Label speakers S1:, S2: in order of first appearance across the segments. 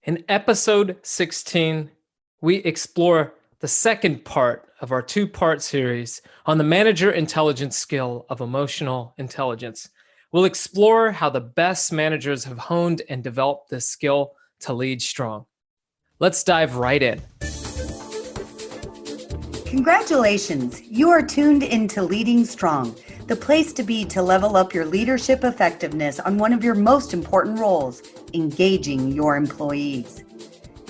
S1: In episode 16, we explore the second part of our two-part series on the manager intelligence skill of emotional intelligence. We'll explore how the best managers have honed and developed this skill to lead strong. Let's dive right in.
S2: Congratulations, you are tuned into Leading Strong, the place to be to level up your leadership effectiveness on one of your most important roles, engaging your employees.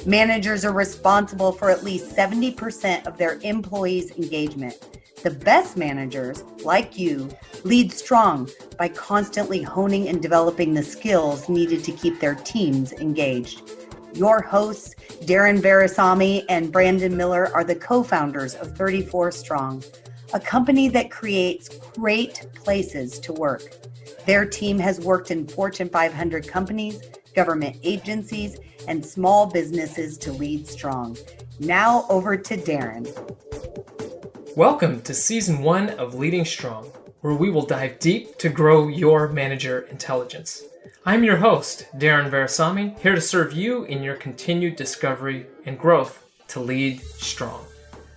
S2: Managers are responsible for at least 70% of their employees' engagement. The best managers, like you, lead strong by constantly honing and developing the skills needed to keep their teams engaged. Your hosts, Darren Veresamy and Brandon Miller, are the co-founders of 34 Strong, a company that creates great places to work. Their team has worked in Fortune 500 companies, government agencies, and small businesses to lead strong. Now over to Darren.
S1: Welcome to Season 1 of Leading Strong, where we will dive deep to grow your manager intelligence. I'm your host, Darren Veresamy, here to serve you in your continued discovery and growth to lead strong.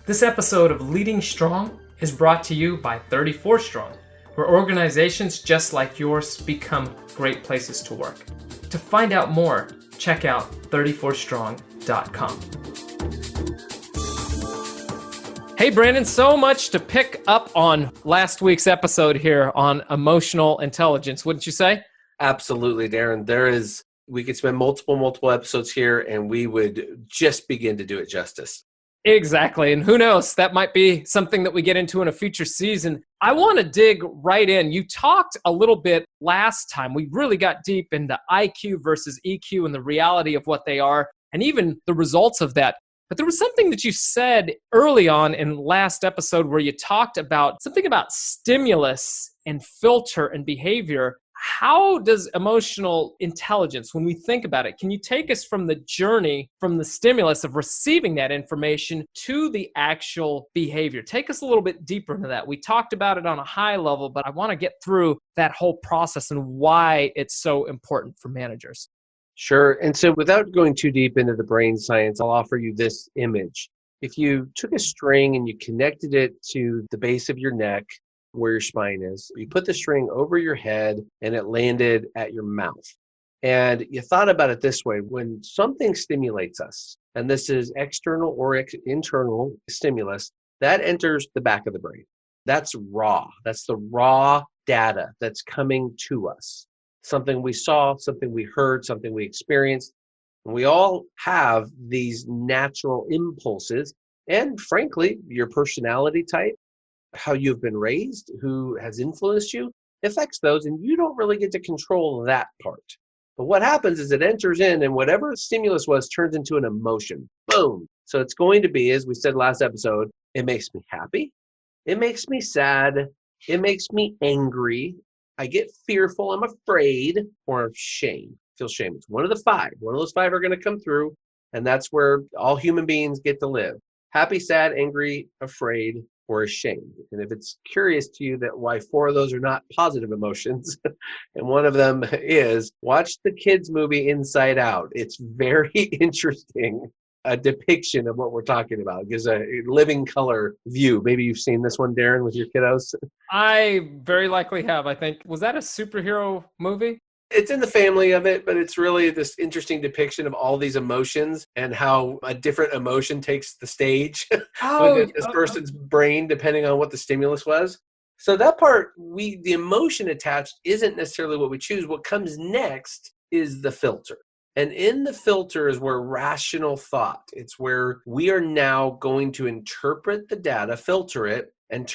S1: This episode of Leading Strong is brought to you by 34 Strong, where organizations just like yours become great places to work. To find out more, check out 34strong.com. Hey, Brandon, so much to pick up on last week's episode here on emotional intelligence, wouldn't you say?
S3: Absolutely, Darren. We could spend multiple episodes here and we would just begin to do it justice.
S1: Exactly. And who knows, that might be something that we get into in a future season. I want to dig right in. You talked a little bit last time. We really got deep into IQ versus EQ and the reality of what they are and even the results of that. But there was something that you said early on in last episode where you talked about something about stimulus and filter and behavior. How does emotional intelligence, when we think about it, can you take us from the journey, from the stimulus of receiving that information to the actual behavior? Take us a little bit deeper into that. We talked about it on a high level, but I want to get through that whole process and why it's so important for managers.
S3: Sure. And so without going too deep into the brain science, I'll offer you this image. If you took a string and you connected it to the base of your neck, where your spine is, you put the string over your head and it landed at your mouth. And you thought about it this way: when something stimulates us, and this is external or internal stimulus, that enters the back of the brain. That's raw. That's the raw data that's coming to us. Something we saw, something we heard, something we experienced. And we all have these natural impulses. And frankly, your personality type, how you've been raised, who has influenced you, affects those, and you don't really get to control that part. But what happens is it enters in, and whatever stimulus was turns into an emotion. Boom. So it's going to be, as we said last episode, it makes me happy, it makes me sad, it makes me angry, I get fearful, I'm afraid, or shame. Feel shame. It's one of the five. One of those five are going to come through, and that's where all human beings get to live. Happy, sad, angry, afraid, or ashamed. And if it's curious to you that why four of those are not positive emotions, and one of them is, watch the kids' movie Inside Out. It's very interesting, a depiction of what we're talking about. It gives a living color view. Maybe you've seen this one, Darren, with your kiddos.
S1: I very likely have, I think. Was that a superhero movie?
S3: It's in the family of it, but it's really this interesting depiction of all these emotions and how a different emotion takes the stage within this person's brain, depending on what the stimulus was. So that part, the emotion attached isn't necessarily what we choose. What comes next is the filter. And in the filter is where rational thought, it's where we are now going to interpret the data, filter it, and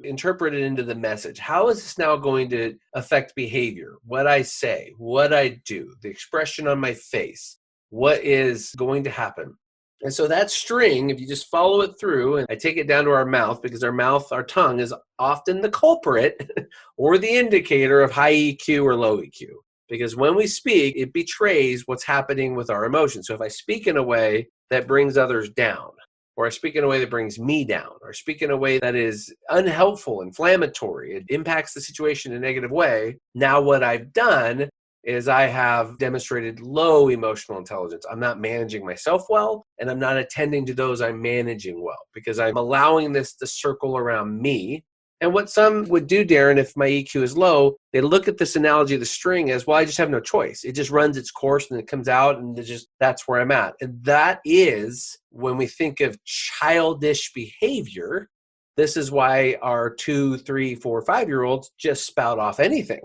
S3: interpret it into the message. How is this now going to affect behavior? What I say, what I do, the expression on my face, what is going to happen? And so that string, if you just follow it through, and I take it down to our mouth, because our tongue is often the culprit or the indicator of high EQ or low EQ. Because when we speak, it betrays what's happening with our emotions. So if I speak in a way that brings others down, or I speak in a way that brings me down, or speak in a way that is unhelpful, inflammatory, it impacts the situation in a negative way, now what I've done is I have demonstrated low emotional intelligence. I'm not managing myself well, and I'm not attending to those I'm managing well because I'm allowing this to circle around me. And what some would do, Darren, if my EQ is low, they look at this analogy of the string as, well, I just have no choice. It just runs its course and it comes out and that's where I'm at. And that is when we think of childish behavior. This is why our 2, 3, 4, 5-year-olds just spout off anything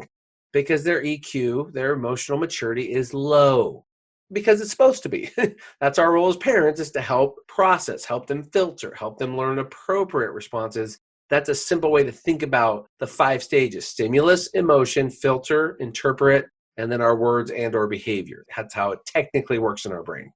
S3: because their EQ, their emotional maturity is low because it's supposed to be. That's our role as parents, is to help process, help them filter, help them learn appropriate responses. That's a simple way to think about the 5 stages: stimulus, emotion, filter, interpret, and then our words and or behavior. That's how it technically works in our brain.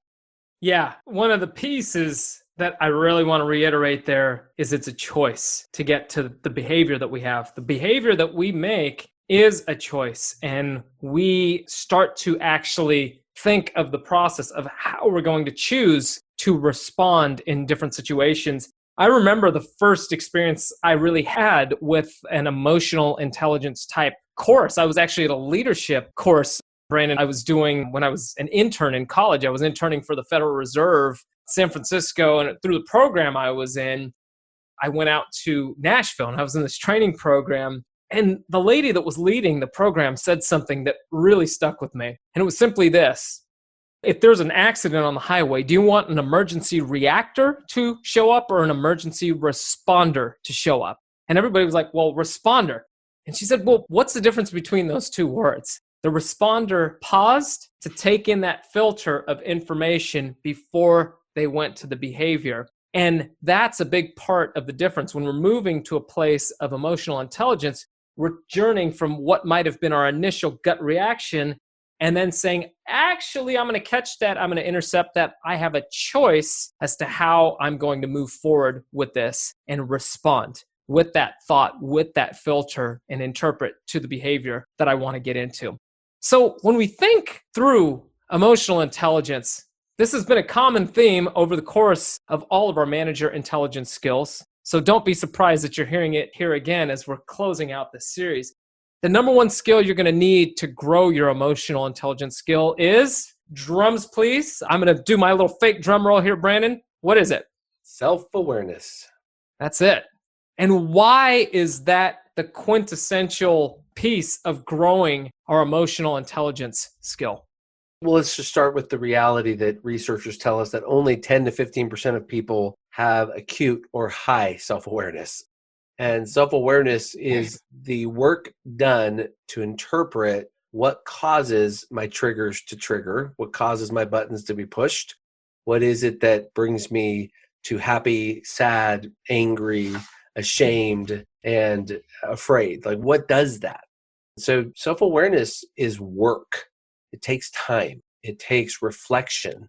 S1: Yeah. One of the pieces that I really want to reiterate there is it's a choice to get to the behavior that we have. The behavior that we make is a choice, and we start to actually think of the process of how we're going to choose to respond in different situations. I remember the first experience I really had with an emotional intelligence type course. I was actually at a leadership course, Brandon, I was doing when I was an intern in college. I was interning for the Federal Reserve, San Francisco, and through the program I was in, I went out to Nashville and I was in this training program. And the lady that was leading the program said something that really stuck with me. And it was simply this: if there's an accident on the highway, do you want an emergency reactor to show up or an emergency responder to show up? And everybody was like, well, responder. And she said, well, what's the difference between those two words? The responder paused to take in that filter of information before they went to the behavior. And that's a big part of the difference. When we're moving to a place of emotional intelligence, we're journeying from what might have been our initial gut reaction and then saying, actually, I'm going to catch that. I'm going to intercept that. I have a choice as to how I'm going to move forward with this and respond with that thought, with that filter, and interpret to the behavior that I want to get into. So when we think through emotional intelligence, this has been a common theme over the course of all of our manager intelligence skills. So don't be surprised that you're hearing it here again as we're closing out this series. The number one skill you're going to need to grow your emotional intelligence skill is, drums please. I'm going to do my little fake drum roll here, Brandon. What is it?
S3: Self-awareness.
S1: That's it. And why is that the quintessential piece of growing our emotional intelligence skill?
S3: Well, let's just start with the reality that researchers tell us that only 10 to 15% of people have acute or high self-awareness. And self-awareness is the work done to interpret what causes my triggers to trigger, what causes my buttons to be pushed, what is it that brings me to happy, sad, angry, ashamed, and afraid. Like, what does that? So self-awareness is work. It takes time. It takes reflection.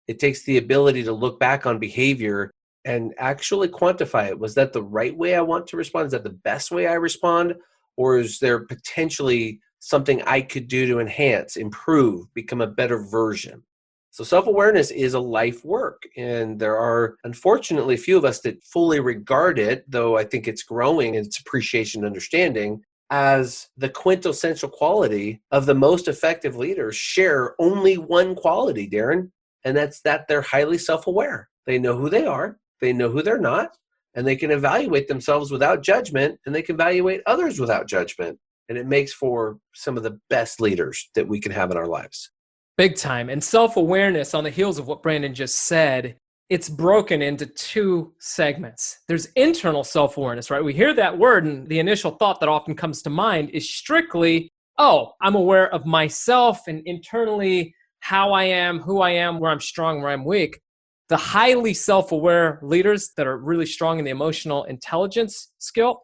S3: It takes the ability to look back on behavior and actually quantify it. Was that the right way I want to respond? Is that the best way I respond? Or is there potentially something I could do to enhance, improve, become a better version? So self-awareness is a life work. And there are, unfortunately, few of us that fully regard it, though I think it's growing in its appreciation and understanding, as the quintessential quality of the most effective leaders share only one quality, Darren, and that's that they're highly self-aware. They know who they are, they know who they're not, and they can evaluate themselves without judgment, and they can evaluate others without judgment. And it makes for some of the best leaders that we can have in our lives.
S1: Big time. And self-awareness, on the heels of what Brandon just said, it's broken into two segments. There's internal self-awareness, right? We hear that word, and the initial thought that often comes to mind is strictly, oh, I'm aware of myself and internally how I am, who I am, where I'm strong, where I'm weak. The highly self-aware leaders that are really strong in the emotionally intelligent skill,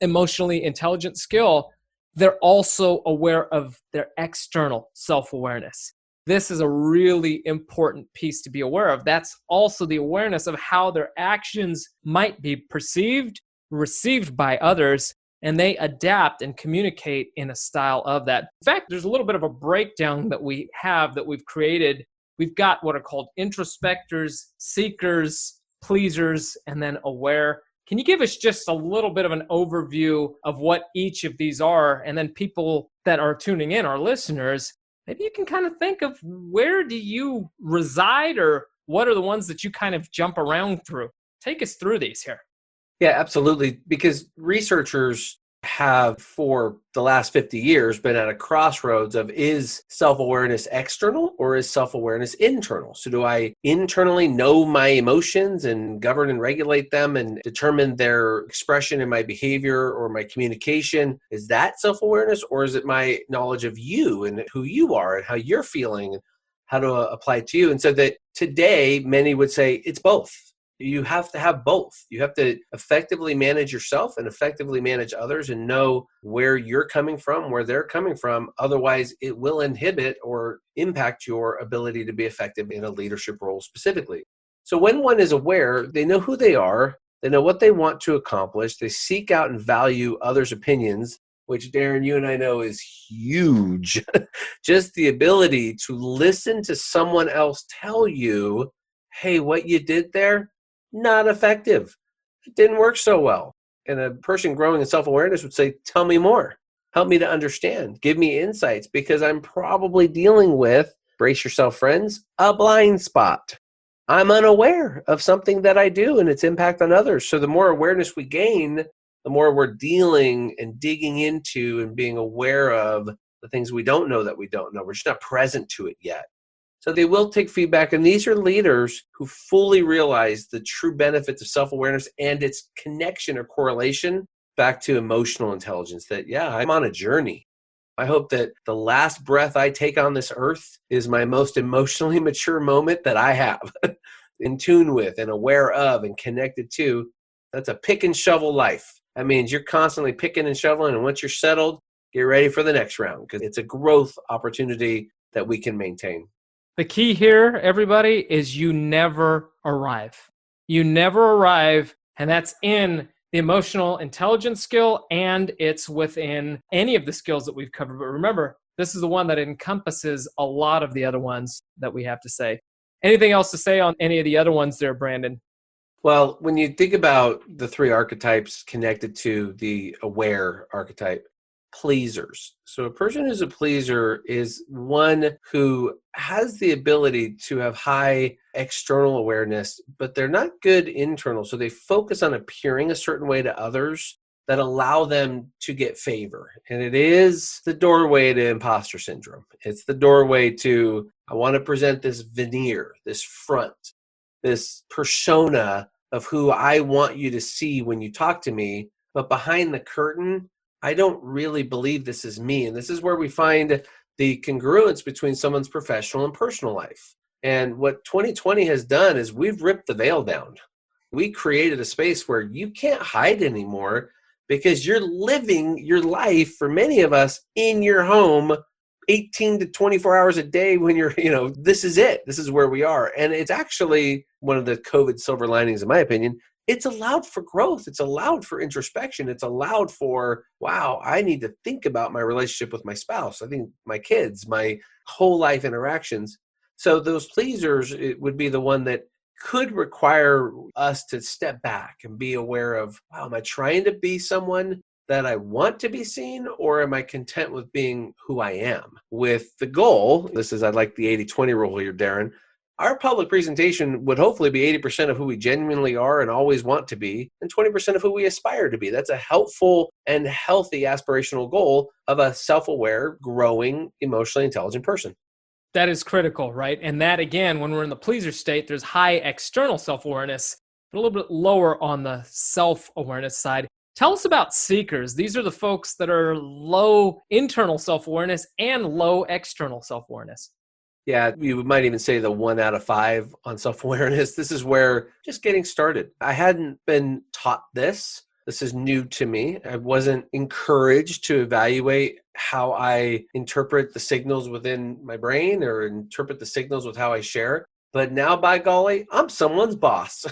S1: they're also aware of their external self-awareness. This is a really important piece to be aware of. That's also the awareness of how their actions might be perceived, received by others, and they adapt and communicate in a style of that. In fact, there's a little bit of a breakdown that we've created. We've got what are called introspectors, seekers, pleasers, and then aware. Can you give us just a little bit of an overview of what each of these are? And then people that are tuning in, our listeners, maybe you can kind of think of where do you reside or what are the ones that you kind of jump around through? Take us through these here.
S3: Yeah, absolutely. Because researchers have for the last 50 years been at a crossroads of, is self-awareness external or is self-awareness internal? So do I internally know my emotions and govern and regulate them and determine their expression in my behavior or my communication? Is that self-awareness, or is it my knowledge of you and who you are and how you're feeling and how to apply it to you? And so that today many would say it's both. You have to have both. You have to effectively manage yourself and effectively manage others and know where you're coming from, where they're coming from. Otherwise, it will inhibit or impact your ability to be effective in a leadership role specifically. So when one is aware, they know who they are, they know what they want to accomplish, they seek out and value others' opinions, which Darren, you and I know is huge. Just the ability to listen to someone else tell you, hey, what you did there, not effective. It didn't work so well. And a person growing in self-awareness would say, tell me more. Help me to understand. Give me insights, because I'm probably dealing with, brace yourself, friends, a blind spot. I'm unaware of something that I do and its impact on others. So the more awareness we gain, the more we're dealing and digging into and being aware of the things we don't know that we don't know. We're just not present to it yet. So they will take feedback, and these are leaders who fully realize the true benefits of self-awareness and its connection or correlation back to emotional intelligence, that, yeah, I'm on a journey. I hope that the last breath I take on this earth is my most emotionally mature moment that I have, in tune with and aware of and connected to. That's a pick and shovel life. That means you're constantly picking and shoveling, and once you're settled, get ready for the next round, because it's a growth opportunity that we can maintain.
S1: The key here, everybody, is you never arrive. You never arrive, and that's in the emotional intelligence skill, and it's within any of the skills that we've covered. But remember, this is the one that encompasses a lot of the other ones that we have to say. Anything else to say on any of the other ones there, Brandon?
S3: Well, when you think about the three archetypes connected to the aware archetype, pleasers. So a person who's a pleaser is one who has the ability to have high external awareness, but they're not good internal. So they focus on appearing a certain way to others that allow them to get favor. And it is the doorway to imposter syndrome. It's the doorway to, I want to present this veneer, this front, this persona of who I want you to see when you talk to me. But behind the curtain, I don't really believe this is me. And this is where we find the congruence between someone's professional and personal life. And what 2020 has done is we've ripped the veil down. We created a space where you can't hide anymore, because you're living your life, for many of us, in your home 18 to 24 hours a day when you're, this is it. This is where we are. And it's actually one of the COVID silver linings, in my opinion. It's allowed for growth. It's allowed for introspection. It's allowed for, wow, I need to think about my relationship with my spouse. I think my kids, my whole life interactions. So those pleasers, it would be the one that could require us to step back and be aware of, wow, am I trying to be someone that I want to be seen, or am I content with being who I am? With the goal, this is, I like the 80-20 rule here, Darren. Our public presentation would hopefully be 80% of who we genuinely are and always want to be, and 20% of who we aspire to be. That's a helpful and healthy aspirational goal of a self-aware, growing, emotionally intelligent person.
S1: That is critical, right? And that, again, when we're in the pleaser state, there's high external self-awareness, but a little bit lower on the self-awareness side. Tell us about seekers. These are the folks that are low internal self-awareness and low external self-awareness.
S3: Yeah, you might even say the 1 out of 5 on self-awareness. This is where just getting started. I hadn't been taught this. This is new to me. I wasn't encouraged to evaluate how I interpret the signals within my brain or interpret the signals with how I share. But now, by golly, I'm someone's boss,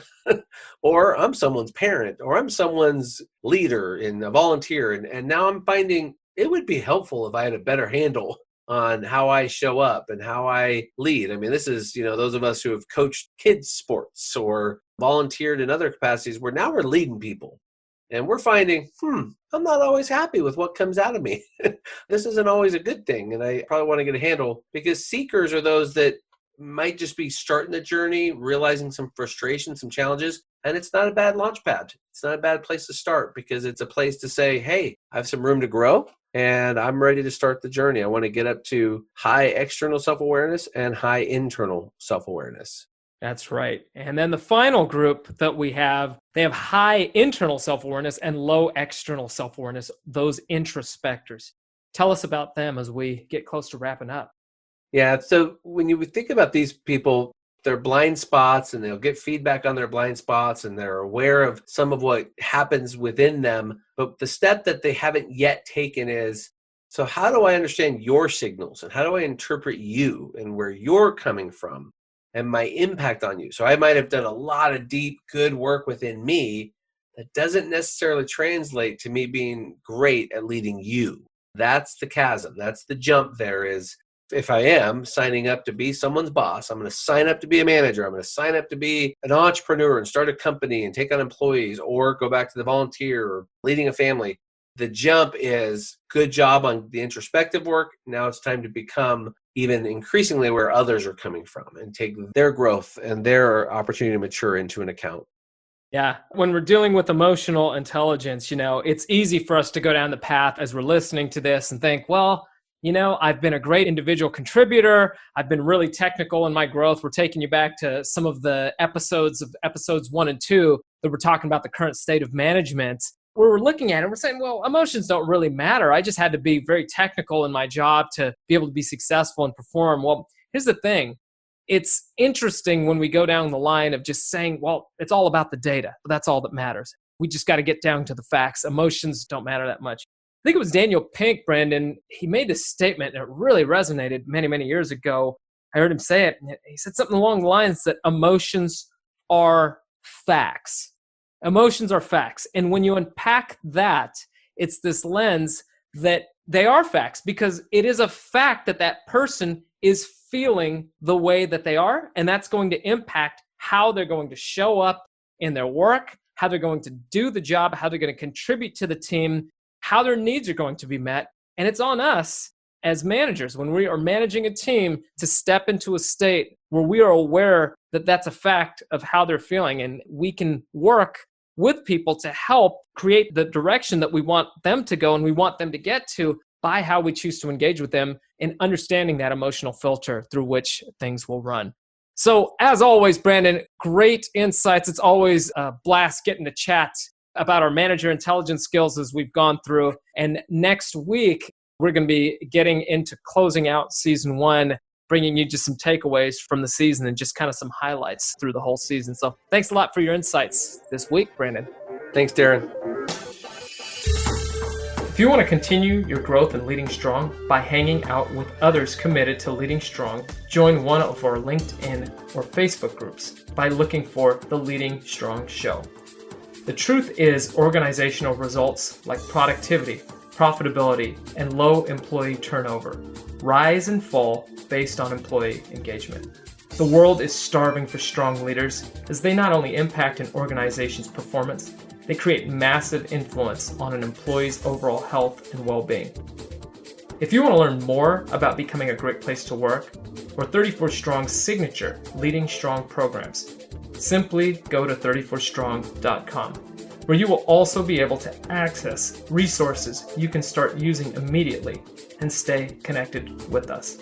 S3: or I'm someone's parent, or I'm someone's leader and a volunteer. And now I'm finding it would be helpful if I had a better handle on how I show up and how I lead. I mean, this is, those of us who have coached kids sports or volunteered in other capacities, where now we're leading people. And we're finding, I'm not always happy with what comes out of me. This isn't always a good thing. And I probably want to get a handle, because seekers are those that might just be starting the journey, realizing some frustration, some challenges. And it's not a bad launch pad. It's not a bad place to start, because it's a place to say, hey, I have some room to grow and I'm ready to start the journey. I want to get up to high external self-awareness and high internal self-awareness.
S1: That's right. And then the final group that we have, they have high internal self-awareness and low external self-awareness, those introspectors. Tell us about them as we get close to wrapping up.
S3: Yeah. So when you think about these people, their blind spots, and they'll get feedback on their blind spots, and they're aware of some of what happens within them. But the step that they haven't yet taken is, so how do I understand your signals, and how do I interpret you and where you're coming from and my impact on you? So I might have done a lot of deep, good work within me that doesn't necessarily translate to me being great at leading you. That's the chasm. That's the jump there is, if I am signing up to be someone's boss, I'm going to sign up to be a manager. I'm going to sign up to be an entrepreneur and start a company and take on employees, or go back to the volunteer or leading a family. The jump is good job on the introspective work. Now it's time to become even increasingly where others are coming from and take their growth and their opportunity to mature into an account.
S1: Yeah. When we're dealing with emotional intelligence, it's easy for us to go down the path as we're listening to this and think, well, I've been a great individual contributor. I've been really technical in my growth. We're taking you back to some of the episodes 1 and 2 that we're talking about the current state of management. Where we're looking at it, we're saying, well, emotions don't really matter. I just had to be very technical in my job to be able to be successful and perform. Well, here's the thing. It's interesting when we go down the line of just saying, well, it's all about the data. That's all that matters. We just got to get down to the facts. Emotions don't matter that much. I think it was Daniel Pink, Brandon. He made this statement and it really resonated many, many years ago. I heard him say it. He said something along the lines that emotions are facts. Emotions are facts. And when you unpack that, it's this lens that they are facts, because it is a fact that that person is feeling the way that they are. And that's going to impact how they're going to show up in their work, how they're going to do the job, how they're going to contribute to the team, how their needs are going to be met. And it's on us as managers, when we are managing a team, to step into a state where we are aware that that's a fact of how they're feeling. And we can work with people to help create the direction that we want them to go and we want them to get to by how we choose to engage with them and understanding that emotional filter through which things will run. So as always, Brandon, great insights. It's always a blast getting to chat about our manager intelligence skills as we've gone through. And next week, we're going to be getting into closing out season 1, bringing you just some takeaways from the season and just kind of some highlights through the whole season. So thanks a lot for your insights this week, Brandon.
S3: Thanks, Darren.
S1: If you want to continue your growth in Leading Strong by hanging out with others committed to Leading Strong, join one of our LinkedIn or Facebook groups by looking for The Leading Strong Show. The truth is, organizational results like productivity, profitability, and low employee turnover rise and fall based on employee engagement. The world is starving for strong leaders, as they not only impact an organization's performance, they create massive influence on an employee's overall health and well-being. If you want to learn more about becoming a great place to work, or 34 Strong's signature Leading Strong programs, simply go to 34strong.com, where you will also be able to access resources you can start using immediately and stay connected with us.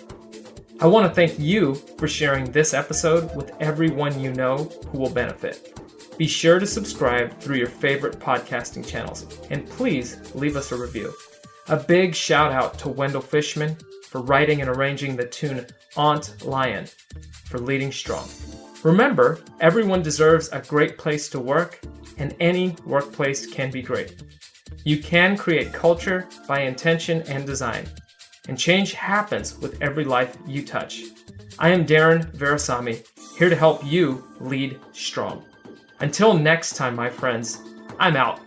S1: I want to thank you for sharing this episode with everyone you know who will benefit. Be sure to subscribe through your favorite podcasting channels, and please leave us a review. A big shout out to Wendell Fishman for writing and arranging the tune Aunt Lion for Leading Strong. Remember, everyone deserves a great place to work, and any workplace can be great. You can create culture by intention and design, and change happens with every life you touch. I am Darren Verasamy, here to help you lead strong. Until next time, my friends, I'm out.